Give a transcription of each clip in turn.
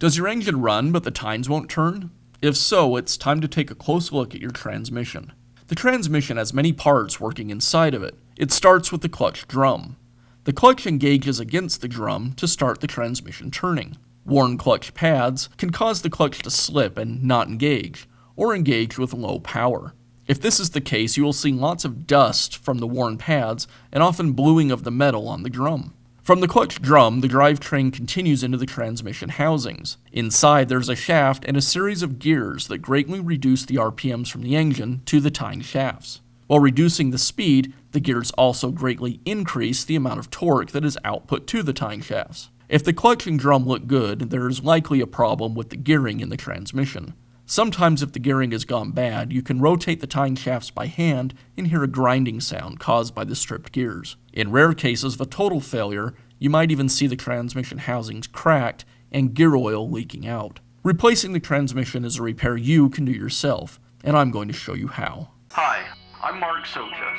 Does your engine run but the tines won't turn? If so, it's time to take a close look at your transmission. The transmission has many parts working inside of it. It starts with the clutch drum. The clutch engages against the drum to start the transmission turning. Worn clutch pads can cause the clutch to slip and not engage, or engage with low power. If this is the case, you will see lots of dust from the worn pads and often bluing of the metal on the drum. From the clutch drum, the drivetrain continues into the transmission housings. Inside, there's a shaft and a series of gears that greatly reduce the RPMs from the engine to the tine shafts. While reducing the speed, the gears also greatly increase the amount of torque that is output to the tine shafts. If the clutch and drum look good, there is likely a problem with the gearing in the transmission. Sometimes if the gearing has gone bad, you can rotate the tine shafts by hand and hear a grinding sound caused by the stripped gears. In rare cases of a total failure, you might even see the transmission housings cracked and gear oil leaking out. Replacing the transmission is a repair you can do yourself, and I'm going to show you how. Hi, I'm Mark Socha.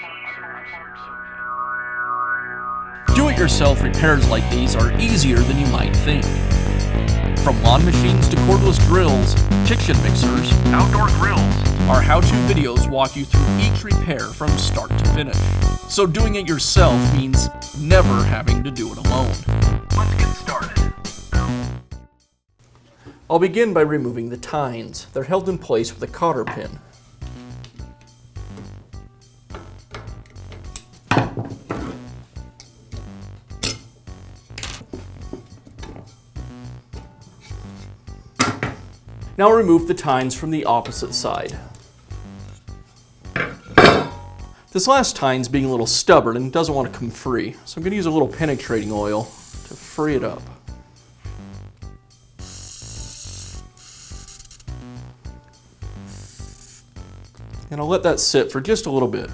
Do-it-yourself repairs like these are easier than you might think. From lawn machines to cordless drills, kitchen mixers, Outdoor grills. our how-to videos walk you through each repair from start to finish. So doing it yourself means never having to do it alone. Let's get started. I'll begin by removing the tines. They're held in place with a cotter pin. Now remove the tines from the opposite side. This last tine's being a little stubborn and doesn't want to come free, so I'm going to use a little penetrating oil to free it up. And I'll let that sit for just a little bit.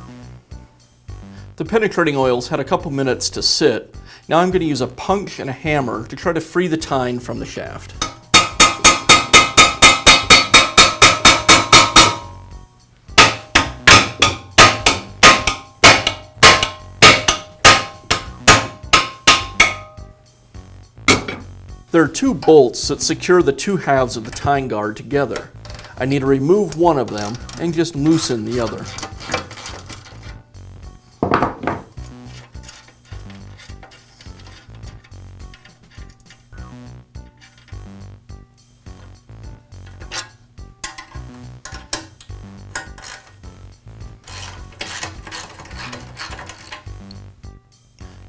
The penetrating oil's had a couple minutes to sit. Now I'm going to use a punch and a hammer to try to free the tine from the shaft. There are two bolts that secure the two halves of the tine guard together. I need to remove one of them and just loosen the other.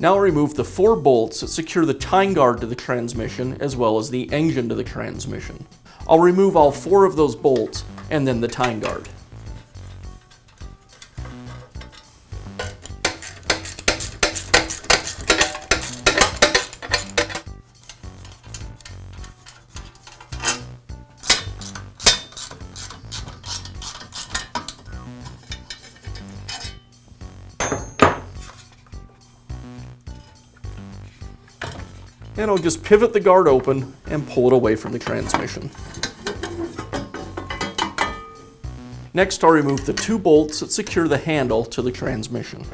Now I'll remove the 4 bolts that secure the tine guard to the transmission as well as the engine to the transmission. I'll remove all 4 of those bolts and then the tine guard. And I'll just pivot the guard open and pull it away from the transmission. Next, I'll remove the 2 bolts that secure the handle to the transmission.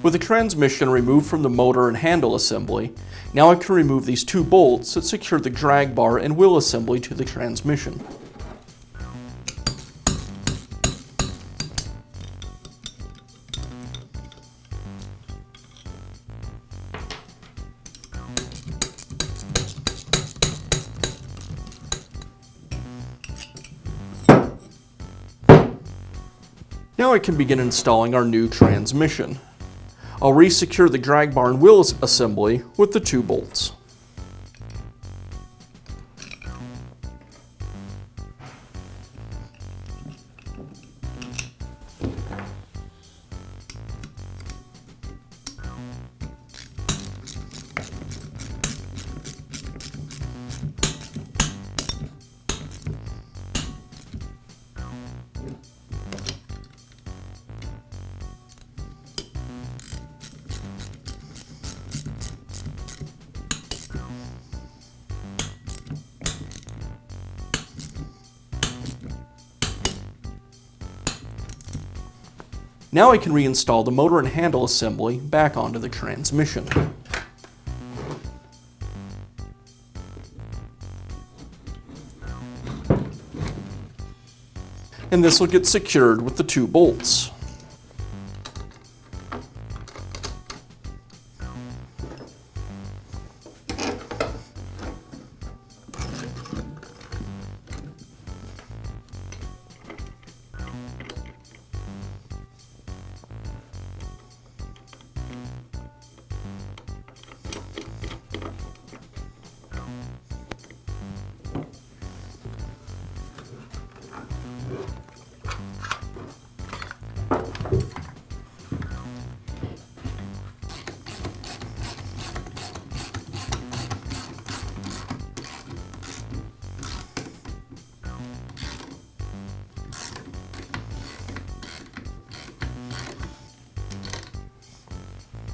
With the transmission removed from the motor and handle assembly, now I can remove these 2 bolts that secure the drag bar and wheel assembly to the transmission. Now I can begin installing our new transmission. I'll re-secure the drag bar and wheel assembly with the 2 bolts. Now I can reinstall the motor and handle assembly back onto the transmission. And this will get secured with the 2 bolts.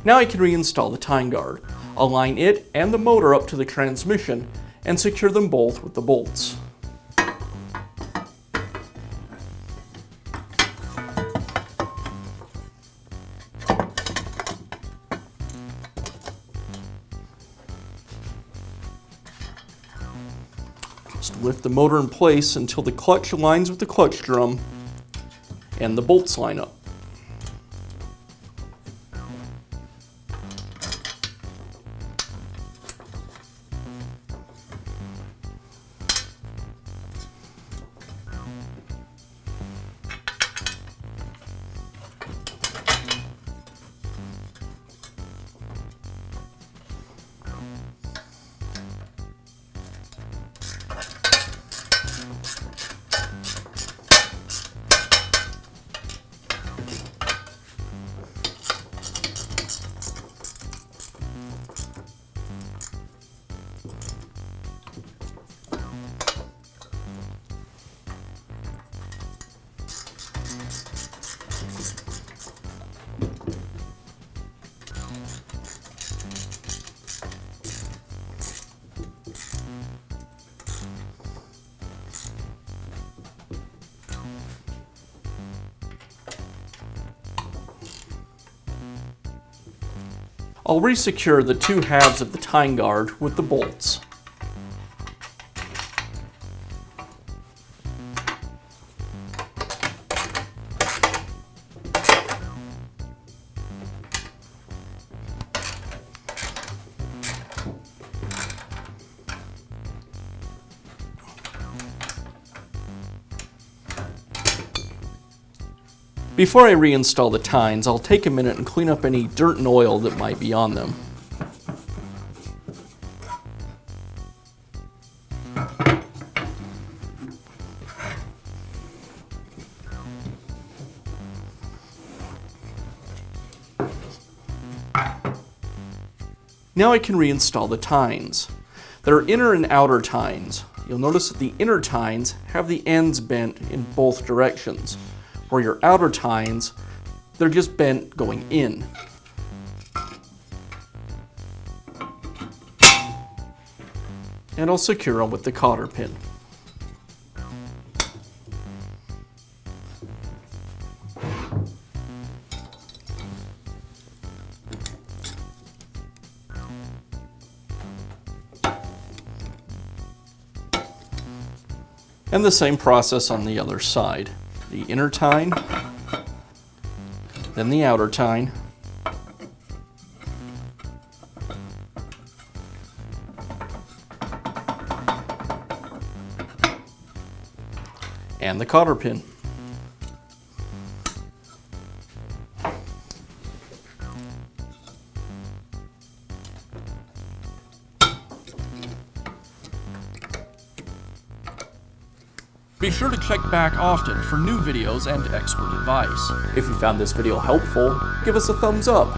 Now I can reinstall the tine guard, align it and the motor up to the transmission, and secure them both with the bolts. Just lift the motor in place until the clutch aligns with the clutch drum and the bolts line up. I'll resecure the 2 halves of the tine guard with the bolts. Before I reinstall the tines, I'll take a minute and clean up any dirt and oil that might be on them. Now I can reinstall the tines. There are inner and outer tines. You'll notice that the inner tines have the ends bent in both directions, where your outer tines, they're just bent going in. And I'll secure them with the cotter pin. And the same process on the other side. The inner tine, then the outer tine, and the cotter pin. Be sure to check back often for new videos and expert advice. If you found this video helpful, give us a thumbs up.